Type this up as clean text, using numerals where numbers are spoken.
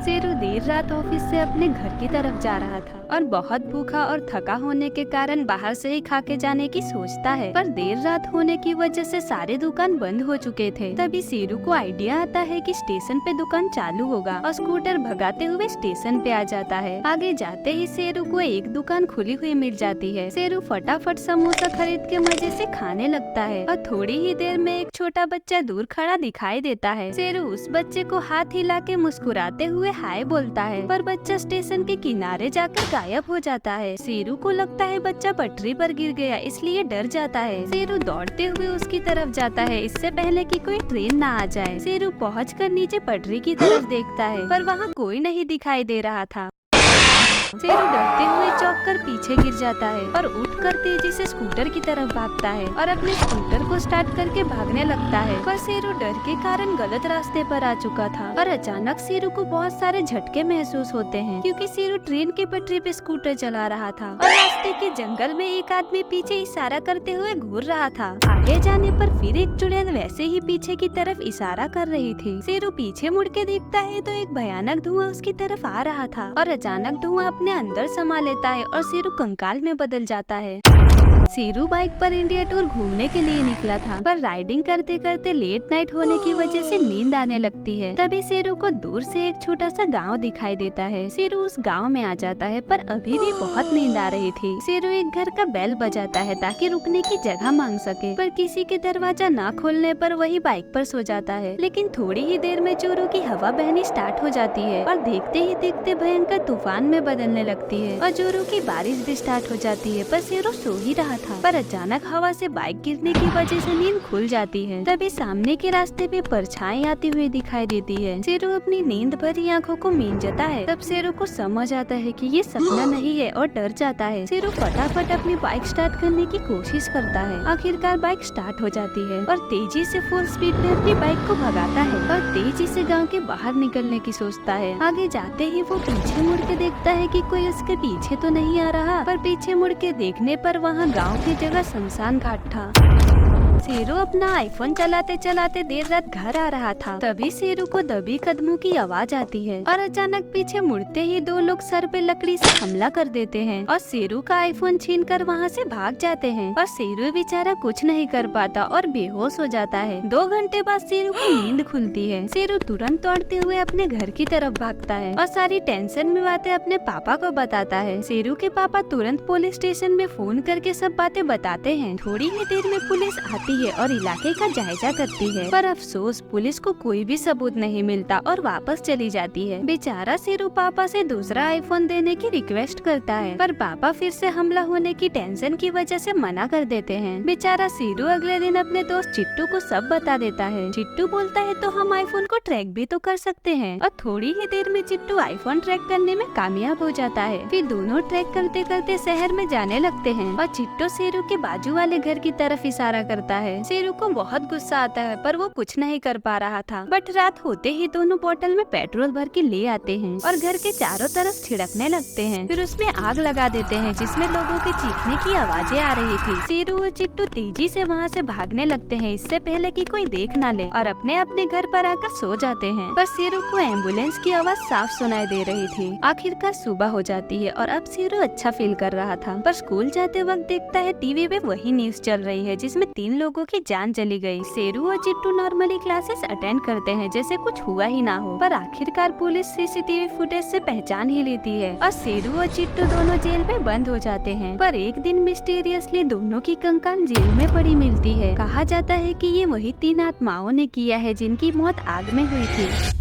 शेरू देर रात ऑफिस से अपने घर की तरफ जा रहा था और बहुत भूखा और थका होने के कारण बाहर से ही खा के जाने की सोचता है, पर देर रात होने की वजह से सारे दुकान बंद हो चुके थे। तभी शेरू को आइडिया आता है कि स्टेशन पे दुकान चालू होगा और स्कूटर भगाते हुए स्टेशन पे आ जाता है। आगे जाते ही शेरू को एक दुकान खुली हुई मिल जाती है। शेरू फटाफट समोसा खरीद के मजे से खाने लगता है और थोड़ी ही देर में एक छोटा बच्चा दूर खड़ा दिखाई देता है। शेरू उस बच्चे को हाथ हिला के मुस्कुराते हुए हाय बोलता है, पर बच्चा स्टेशन के किनारे जाकर गायब हो जाता है। शेरू को लगता है बच्चा पटरी पर गिर गया, इसलिए डर जाता है। शेरू दौड़ते हुए उसकी तरफ जाता है, इससे पहले कि कोई ट्रेन ना आ जाए। शेरू पहुंचकर नीचे पटरी की तरफ देखता है, पर वहाँ कोई नहीं दिखाई दे रहा था। शेरू डरते हुए चौंक कर पीछे गिर जाता है और उठकर तेजी से स्कूटर की तरफ भागता है और अपने स्कूटर को स्टार्ट करके भागने लगता है, पर शेरू डर के कारण गलत रास्ते पर आ चुका था और अचानक शेरू को बहुत सारे झटके महसूस होते हैं, क्योंकि शेरू ट्रेन की पटरी पे स्कूटर चला रहा था और रास्ते के जंगल में एक आदमी पीछे इशारा करते हुए घूर रहा था। आगे जाने पर फिर एक चुड़ैल वैसे ही पीछे की तरफ इशारा कर रही थी। शेरू पीछे मुड़ के देखता है तो एक भयानक धुआं उसकी तरफ आ रहा था और अचानक धुआं अपने अंदर समा लेता है और शेरू कंकाल में बदल जाता है। शेरू बाइक पर इंडिया टूर घूमने के लिए निकला था, पर राइडिंग करते करते लेट नाइट होने की वजह से नींद आने लगती है। तभी शेरू को दूर से एक छोटा सा गांव दिखाई देता है। शेरू उस गांव में आ जाता है, पर अभी भी बहुत नींद आ रही थी। शेरू एक घर का बेल बजाता है ताकि रुकने की जगह मांग सके, पर किसी के दरवाजा ना खोलने पर वही बाइक पर सो जाता है। लेकिन थोड़ी ही देर में चोरों की हवा बहनी स्टार्ट हो जाती है और देखते ही देखते भयंकर तूफान में बदलने लगती है और चोरों की बारिश भी स्टार्ट हो जाती है। पर शेरू सो ही रहा था, पर अचानक हवा से बाइक गिरने की वजह से नींद खुल जाती है। तभी सामने के रास्ते पे परछाई आती हुई दिखाई देती है। शेरू अपनी नींद भरी आंखों को मींचता है। तब शेरू को समझ आता है कि ये सपना नहीं है और डर जाता है। शेरू फटाफट अपनी बाइक स्टार्ट करने की कोशिश करता है। आखिरकार बाइक स्टार्ट हो जाती है और तेजी से फुल स्पीड में अपनी बाइक को भगाता है और तेजी से गाँव के बाहर निकलने की सोचता है। आगे जाते ही वो पीछे मुड़ के देखता है कि कोई उसके पीछे तो नहीं आ रहा, पर पीछे मुड़ के देखने पर वहाँ गाँव की जगह शमशान घाट था। शेरू अपना आईफोन चलाते चलाते देर रात घर आ रहा था। तभी शेरू को दबी कदमों की आवाज आती है और अचानक पीछे मुड़ते ही दो लोग सर पे लकड़ी से हमला कर देते हैं और शेरू का आईफोन छीनकर वहां से भाग जाते हैं और शेरू बेचारा कुछ नहीं कर पाता और बेहोश हो जाता है। 2 घंटे बाद शेरू को नींद खुलती है। शेरू तुरंत दौड़ते हुए अपने घर की तरफ भागता है और सारी टेंशन में बातें अपने पापा को बताता है। शेरू के पापा तुरंत पुलिस स्टेशन में फोन करके सब बातें बताते हैं। थोड़ी ही देर में पुलिस आती है और इलाके का जायजा करती है, पर अफसोस पुलिस को कोई भी सबूत नहीं मिलता और वापस चली जाती है। बेचारा शेरू पापा से दूसरा आईफोन देने की रिक्वेस्ट करता है, पर पापा फिर से हमला होने की टेंशन की वजह से मना कर देते हैं। बेचारा शेरू अगले दिन अपने दोस्त चिट्टू को सब बता देता है। चिट्टू बोलता है तो हम आईफोन को ट्रैक भी तो कर सकते हैं और थोड़ी ही देर में चिट्टू आईफोन ट्रैक करने में कामयाब हो जाता है। फिर दोनों ट्रैक करते करते शहर में जाने लगते हैं और चिट्टू शेरू के बाजू वाले घर की तरफ इशारा करता है। शेरू को बहुत गुस्सा आता है, पर वो कुछ नहीं कर पा रहा था। बट रात होते ही दोनों बोतल में पेट्रोल भर के ले आते हैं और घर के चारों तरफ छिड़कने लगते हैं। फिर उसमें आग लगा देते हैं, जिसमें लोगों के चीखने की आवाजें आ रही थी। शेरू और चिट्टू तेजी से वहाँ से भागने लगते हैं, इससे पहले कि कोई देख ना ले, और अपने अपने घर पर आकर सो जाते हैं। पर शेरू को एम्बुलेंस की आवाज साफ सुनाई दे रही थी। आखिरकार सुबह हो जाती है और अब शेरू अच्छा फील कर रहा था, पर स्कूल जाते वक्त देखता है टीवी पे वही न्यूज चल रही है जिसमें 3 लोगों की जान चली गई। शेरू और चिट्टू नॉर्मली क्लासेस अटेंड करते हैं जैसे कुछ हुआ ही ना हो, पर आखिरकार पुलिस सीसीटीवी फुटेज से पहचान ही लेती है और शेरू और चिट्टू दोनों जेल में बंद हो जाते हैं। पर एक दिन मिस्टीरियसली दोनों की कंकाल जेल में पड़ी मिलती है। कहा जाता है कि ये वही 3 आत्माओं ने किया है जिनकी मौत आग में हुई थी।